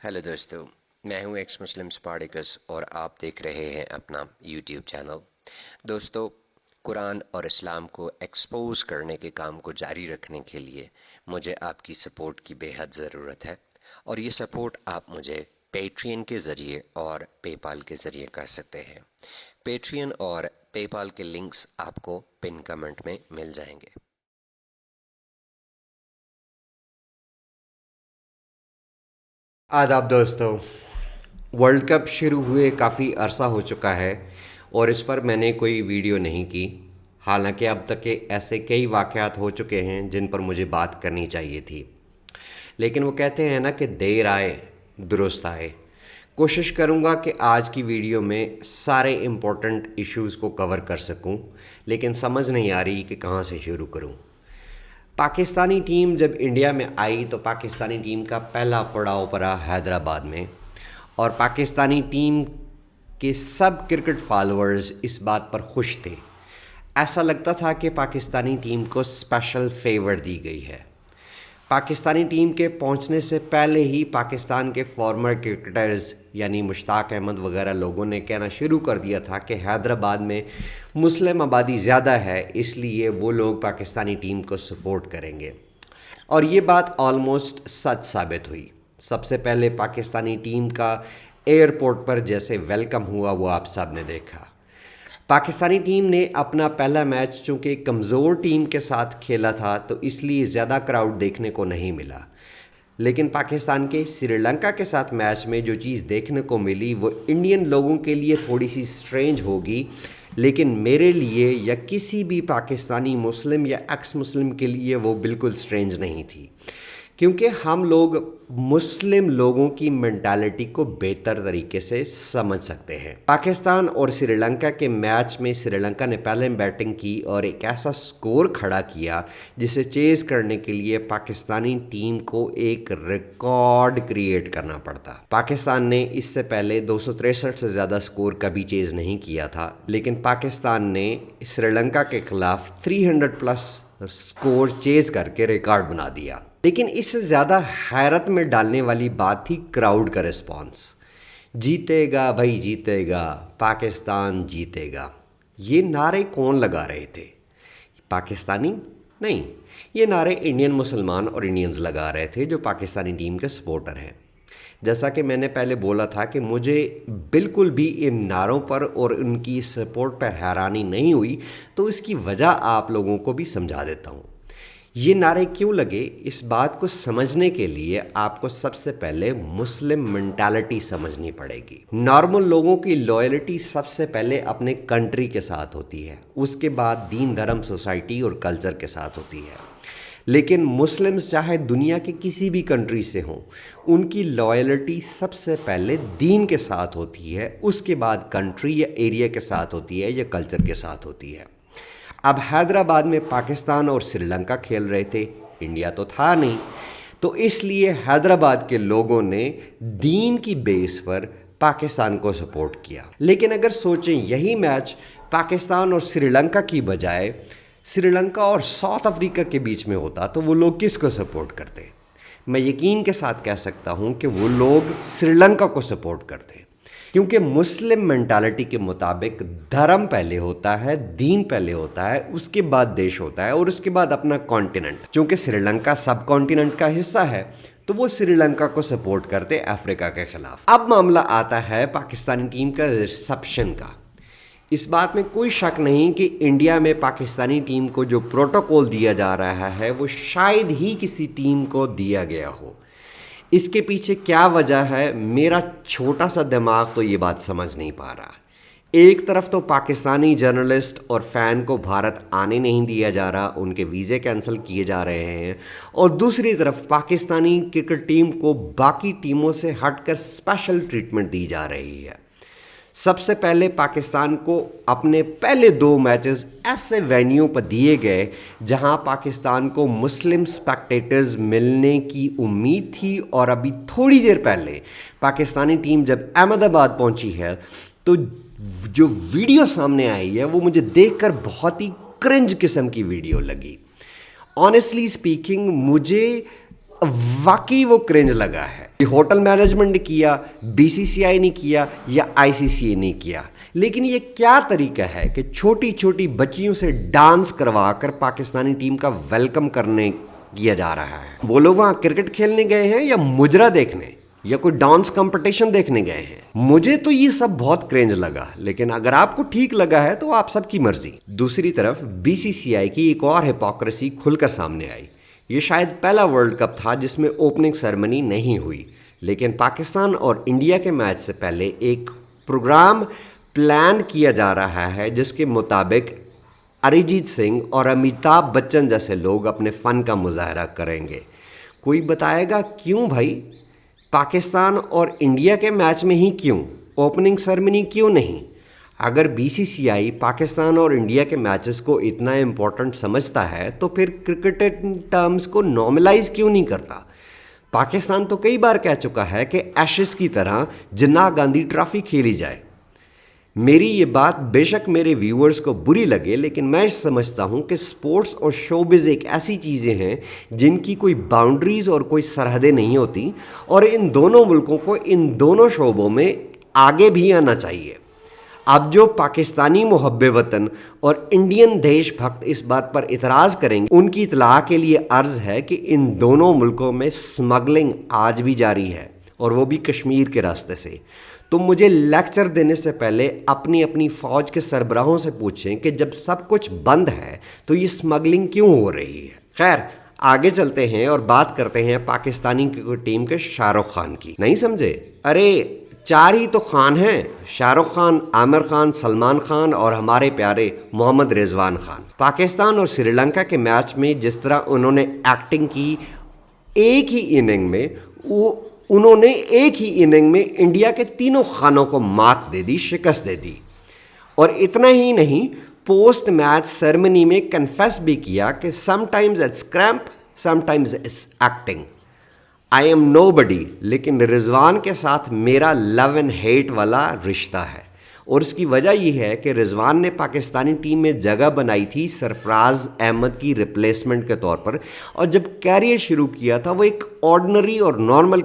Hello दोस्तों, मैं हूं एक्स मुस्लिम स्पार्टिकस और आप देख रहे हैं अपना यूट्यूब चैनल। दोस्तों, कुरान और इस्लाम को एक्सपोज करने के काम को जारी रखने के लिए मुझे आपकी सपोर्ट की बेहद ज़रूरत है और ये सपोर्ट आप मुझे पेट्रियन के ज़रिए और पेपाल के ज़रिए कर सकते हैं। पेट्रियन और पेपाल के लिंक्स आपको पिन कमेंट में मिल जाएंगे। आदाब दोस्तों। वर्ल्ड कप शुरू हुए काफ़ी अरसा हो चुका है और इस पर मैंने कोई वीडियो नहीं की। हालांकि अब तक के ऐसे कई वाक़यात हो चुके हैं जिन पर मुझे बात करनी चाहिए थी, लेकिन वो कहते हैं ना कि देर आए दुरुस्त आए। कोशिश करूँगा कि आज की वीडियो में सारे इम्पोर्टेंट इश्यूज़ को कवर कर सकूँ, लेकिन समझ नहीं आ रही कि कहाँ से शुरू करूँ। पाकिस्तानी टीम जब इंडिया में आई तो पाकिस्तानी टीम का पहला पड़ाव पड़ा हैदराबाद में, और पाकिस्तानी टीम के सब क्रिकेट फॉलोअर्स इस बात पर खुश थे। ऐसा लगता था कि पाकिस्तानी टीम को स्पेशल फेवर दी गई है। पाकिस्तानी टीम के पहुंचने से पहले ही पाकिस्तान के फॉर्मर क्रिकेटर्स यानी मुश्ताक अहमद वगैरह लोगों ने कहना शुरू कर दिया था कि हैदराबाद में मुस्लिम आबादी ज़्यादा है, इसलिए वो लोग पाकिस्तानी टीम को सपोर्ट करेंगे। और ये बात ऑलमोस्ट सच साबित हुई। सबसे पहले पाकिस्तानी टीम का एयरपोर्ट पर जैसे वेलकम हुआ वो आप सब ने देखा। पाकिस्तानी टीम ने अपना पहला मैच चूँकि कमज़ोर टीम के साथ खेला था तो इसलिए ज़्यादा क्राउड देखने को नहीं मिला, लेकिन पाकिस्तान के श्रीलंका के साथ मैच में जो चीज़ देखने को मिली वो इंडियन लोगों के लिए थोड़ी सी स्ट्रेंज होगी, लेकिन मेरे लिए या किसी भी पाकिस्तानी मुस्लिम या एक्स मुस्लिम के लिए वो बिल्कुल स्ट्रेंज नहीं थी, क्योंकि हम लोग मुस्लिम लोगों की मेंटालिटी को बेहतर तरीके से समझ सकते हैं। पाकिस्तान और श्रीलंका के मैच में श्रीलंका ने पहले बैटिंग की और एक ऐसा स्कोर खड़ा किया जिसे चेज़ करने के लिए पाकिस्तानी टीम को एक रिकॉर्ड क्रिएट करना पड़ता। पाकिस्तान ने इससे पहले 263 से ज़्यादा स्कोर कभी चेज़ नहीं किया था, लेकिन पाकिस्तान ने श्रीलंका के खिलाफ 300 प्लस स्कोर चेज़ करके रिकॉर्ड बना दिया। लेकिन इससे ज़्यादा हैरत में डालने वाली बात थी क्राउड का रिस्पांस। जीतेगा भाई जीतेगा, पाकिस्तान जीतेगा, ये नारे कौन लगा रहे थे? पाकिस्तानी नहीं, ये नारे इंडियन मुसलमान और इंडियंस लगा रहे थे जो पाकिस्तानी टीम के सपोर्टर हैं। जैसा कि मैंने पहले बोला था कि मुझे बिल्कुल भी इन नारों पर और उनकी सपोर्ट पर हैरानी नहीं हुई, तो इसकी वजह आप लोगों को भी समझा देता हूँ। ये नारे क्यों लगे, इस बात को समझने के लिए आपको सबसे पहले मुस्लिम मेंटालिटी समझनी पड़ेगी। नॉर्मल लोगों की लॉयल्टी सबसे पहले अपने कंट्री के साथ होती है, उसके बाद दीन धर्म सोसाइटी और कल्चर के साथ होती है। लेकिन मुस्लिम्स चाहे दुनिया के किसी भी कंट्री से हों, उनकी लॉयल्टी सबसे पहले दीन के साथ होती है, उसके बाद कंट्री या एरिया के साथ होती है या कल्चर के साथ होती है। अब हैदराबाद में पाकिस्तान और श्रीलंका खेल रहे थे, इंडिया तो था नहीं, तो इसलिए हैदराबाद के लोगों ने दीन की बेस पर पाकिस्तान को सपोर्ट किया। लेकिन अगर सोचें यही मैच पाकिस्तान और श्रीलंका की बजाय श्रीलंका और साउथ अफ्रीका के बीच में होता तो वो लोग किसको सपोर्ट करते? मैं यकीन के साथ कह सकता हूँ कि वो लोग श्रीलंका को सपोर्ट करते, क्योंकि मुस्लिम मेंटालिटी के मुताबिक धर्म पहले होता है, दीन पहले होता है, उसके बाद देश होता है और उसके बाद अपना कॉन्टिनेंट। चूँकि श्रीलंका सब कॉन्टिनेंट का हिस्सा है तो वो श्रीलंका को सपोर्ट करते अफ्रीका के खिलाफ। अब मामला आता है पाकिस्तानी टीम का रिसेप्शन का। इस बात में कोई शक नहीं कि इंडिया में पाकिस्तानी टीम को जो प्रोटोकॉल दिया जा रहा है वो शायद ही किसी टीम को दिया गया हो। इसके पीछे क्या वजह है, मेरा छोटा सा दिमाग तो ये बात समझ नहीं पा रहा। एक तरफ तो पाकिस्तानी जर्नलिस्ट और फ़ैन को भारत आने नहीं दिया जा रहा, उनके वीज़े कैंसिल किए जा रहे हैं, और दूसरी तरफ पाकिस्तानी क्रिकेट टीम को बाकी टीमों से हटकर स्पेशल ट्रीटमेंट दी जा रही है। सबसे पहले पाकिस्तान को अपने पहले 2 मैचेस ऐसे वेन्यू पर दिए गए जहां पाकिस्तान को मुस्लिम स्पेक्टेटर्स मिलने की उम्मीद थी, और अभी थोड़ी देर पहले पाकिस्तानी टीम जब अहमदाबाद पहुंची है तो जो वीडियो सामने आई है वो मुझे देखकर बहुत ही क्रिंज किस्म की वीडियो लगी। ऑनेस्टली स्पीकिंग, मुझे वाकई वो क्रेंज लगा है। ये होटल मैनेजमेंट ने किया, बीसीसीआई ने किया या आईसीसी ने किया, लेकिन ये क्या तरीका है कि छोटी छोटी बच्चियों से डांस करवा कर पाकिस्तानी टीम का वेलकम करने किया जा रहा है। वो लोग वहाँ क्रिकेट खेलने गए हैं या मुजरा देखने या कोई डांस कंपटीशन देखने गए हैं? मुझे तो ये सब बहुत क्रेंज लगा, लेकिन अगर आपको ठीक लगा है तो आप सबकी मर्जी। दूसरी तरफ बीसीसीआई की एक और हिपोक्रेसी खुलकर सामने आई। ये शायद पहला वर्ल्ड कप था जिसमें ओपनिंग सेरेमनी नहीं हुई, लेकिन पाकिस्तान और इंडिया के मैच से पहले एक प्रोग्राम प्लान किया जा रहा है जिसके मुताबिक अरिजीत सिंह और अमिताभ बच्चन जैसे लोग अपने फ़न का मुजाहरा करेंगे। कोई बताएगा क्यों भाई? पाकिस्तान और इंडिया के मैच में ही क्यों? ओपनिंग सेरेमनी क्यों नहीं? अगर बीसीसीआई पाकिस्तान और इंडिया के मैचेस को इतना इम्पोर्टेंट समझता है तो फिर क्रिकेट टर्म्स को नॉर्मलाइज क्यों नहीं करता? पाकिस्तान तो कई बार कह चुका है कि एशेज़ की तरह जिन्ना गांधी ट्रॉफी खेली जाए। मेरी ये बात बेशक मेरे व्यूअर्स को बुरी लगे, लेकिन मैं समझता हूँ कि स्पोर्ट्स और शोबिज़ एक ऐसी चीज़ें हैं जिनकी कोई बाउंड्रीज़ और कोई सरहदें नहीं होती, और इन दोनों मुल्कों को इन दोनों शोबों में आगे भी आना चाहिए। अब जो पाकिस्तानी मुहब्बे वतन और इंडियन देशभक्त इस बात पर इतराज़ करेंगे, उनकी इतलाह के लिए अर्ज़ है कि इन दोनों मुल्कों में स्मगलिंग आज भी जारी है, और वो भी कश्मीर के रास्ते से। तो मुझे लेक्चर देने से पहले अपनी अपनी फ़ौज के सरबराहों से पूछें कि जब सब कुछ बंद है तो ये स्मगलिंग क्यों हो रही है। खैर, आगे चलते हैं और बात करते हैं पाकिस्तानी टीम के शाहरुख खान की। नहीं समझे? अरे 4 ही तो खान हैं, शाहरुख खान, आमिर खान, सलमान खान और हमारे प्यारे मोहम्मद रिजवान खान। पाकिस्तान और श्रीलंका के मैच में जिस तरह उन्होंने एक्टिंग की, एक ही इनिंग में उन्होंने एक ही इनिंग में इंडिया के तीनों खानों को मात दे दी, शिकस्त दे दी। और इतना ही नहीं, पोस्ट मैच सेरेमनी में कन्फेस भी किया कि sometimes it's cramp, sometimes it's acting. I am nobody, लेकिन रिजवान के साथ मेरा लव एंड हेट वाला रिश्ता है, और इसकी वजह यह है कि रिजवान ने पाकिस्तानी टीम में जगह बनाई थी सरफराज अहमद की रिप्लेसमेंट के तौर पर, और जब कैरियर शुरू किया था वो एक ऑर्डिनरी और नॉर्मल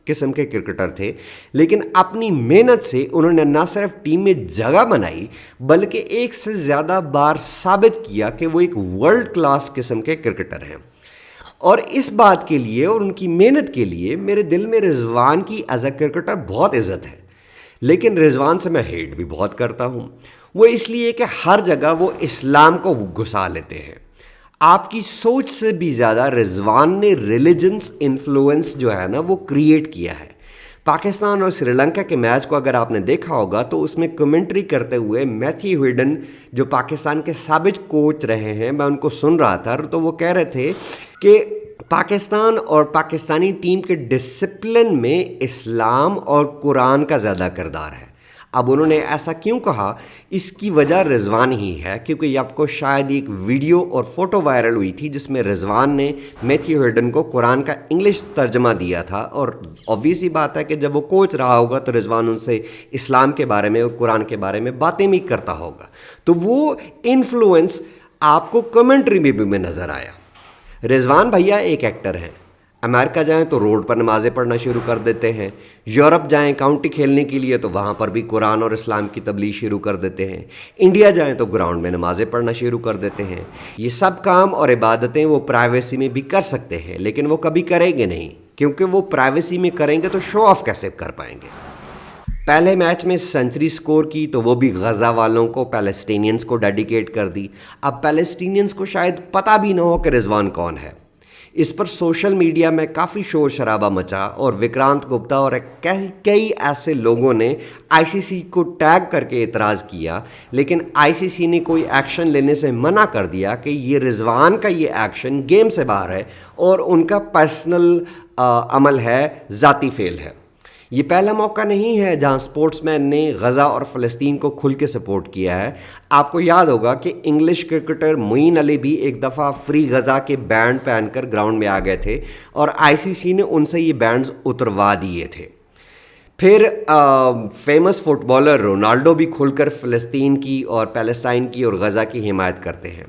किस्म के क्रिकेटर थे, लेकिन अपनी मेहनत से उन्होंने न सिर्फ टीम में जगह बनाई बल्कि एक से ज़्यादा बार साबित किया कि वो एक वर्ल्ड क्लास किस्म के क्रिकेटर हैं। और इस बात के लिए और उनकी मेहनत के लिए मेरे दिल में रिजवान की एज अ क्रिकेटर बहुत इज़्ज़त है, लेकिन रिजवान से मैं हेट भी बहुत करता हूँ। वो इसलिए कि हर जगह वो इस्लाम को घुसा लेते हैं। आपकी सोच से भी ज़्यादा रिजवान ने रिलीजन्स इन्फ्लुएंस जो है ना वो क्रिएट किया है। पाकिस्तान और श्रीलंका के मैच को अगर आपने देखा होगा तो उसमें कमेंट्री करते हुए मैथ्यू हेडन जो पाकिस्तान के साबिक कोच रहे हैं, मैं उनको सुन रहा था, तो वो कह रहे थे कि पाकिस्तान और पाकिस्तानी टीम के डिसिप्लिन में इस्लाम और कुरान का ज़्यादा किरदार है। अब उन्होंने ऐसा क्यों कहा, इसकी वजह रिजवान ही है, क्योंकि आपको शायद एक वीडियो और फोटो वायरल हुई थी जिसमें रिजवान ने मैथ्यू हेडन को कुरान का इंग्लिश तर्जमा दिया था, और ऑब्वियस ही बात है कि जब वो कोच रहा होगा तो रिजवान उनसे इस्लाम के बारे में और कुरान के बारे में बातें भी करता होगा, तो वो इन्फ्लुएंस आपको कमेंट्री में भी नज़र आया। रिजवान भैया एक एक्टर हैं। अमेरिका जाएं तो रोड पर नमाज़ें पढ़ना शुरू कर देते हैं, यूरोप जाएं काउंटी खेलने के लिए तो वहाँ पर भी कुरान और इस्लाम की तबलीग शुरू कर देते हैं, इंडिया जाएं तो ग्राउंड में नमाज़ें पढ़ना शुरू कर देते हैं। ये सब काम और इबादतें वो प्राइवेसी में भी कर सकते हैं, लेकिन वो कभी करेंगे नहीं, क्योंकि वो प्राइवेसी में करेंगे तो शो ऑफ कैसे कर पाएंगे। पहले मैच में सेंचुरी स्कोर की तो वो भी गज़ा वालों को, पैलेस्टीनियंस को डेडिकेट कर दी। अब पैलेस्टीनियंस को शायद पता भी ना हो कि रिजवान कौन है। इस पर सोशल मीडिया में काफ़ी शोर शराबा मचा और विक्रांत गुप्ता और कई ऐसे लोगों ने आईसीसी को टैग करके इतराज़ किया, लेकिन आईसीसी ने कोई एक्शन लेने से मना कर दिया कि ये रिजवान का ये एक्शन गेम से बाहर है और उनका पर्सनल अमल है, ज़ाती फेल है। ये पहला मौका नहीं है जहां स्पोर्ट्समैन ने गज़ा और फ़लस्तीन को खुल के सपोर्ट किया है। आपको याद होगा कि इंग्लिश क्रिकेटर मोइन अली भी एक दफ़ा फ्री गज़ा के बैंड पहनकर ग्राउंड में आ गए थे और आईसीसी ने उनसे ये बैंड्स उतरवा दिए थे। फिर फेमस फुटबॉलर रोनाल्डो भी खुलकर फ़लस्तीन की और पैलेस्टाइन की और गज़ा की हिमायत करते हैं।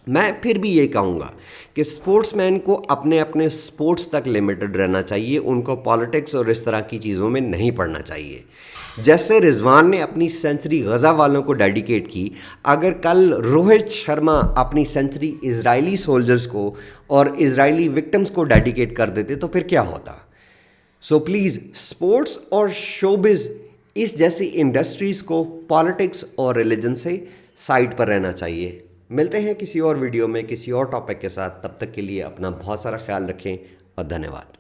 میں پھر بھی یہ کہوں گا کہ سپورٹس مین کو اپنے اپنے سپورٹس تک لمیٹڈ رہنا چاہیے، ان کو پالیٹکس اور اس طرح کی چیزوں میں نہیں پڑنا چاہیے۔ جیسے رضوان نے اپنی سینچری غزہ والوں کو ڈیڈیکیٹ کی، اگر کل روہت شرما اپنی سینچری اسرائیلی سولجرز کو اور اسرائیلی وکٹمز کو ڈیڈیکیٹ کر دیتے تو پھر کیا ہوتا؟ سو پلیز سپورٹس اور شوبز اس جیسی انڈسٹریز کو پالیٹکس اور ریلیجن سے سائڈ پر رہنا چاہیے۔ ملتے ہیں کسی اور ویڈیو میں کسی اور ٹاپک کے ساتھ، تب تک کے لیے اپنا بہت سارا خیال رکھیں اور دھنیہ واد۔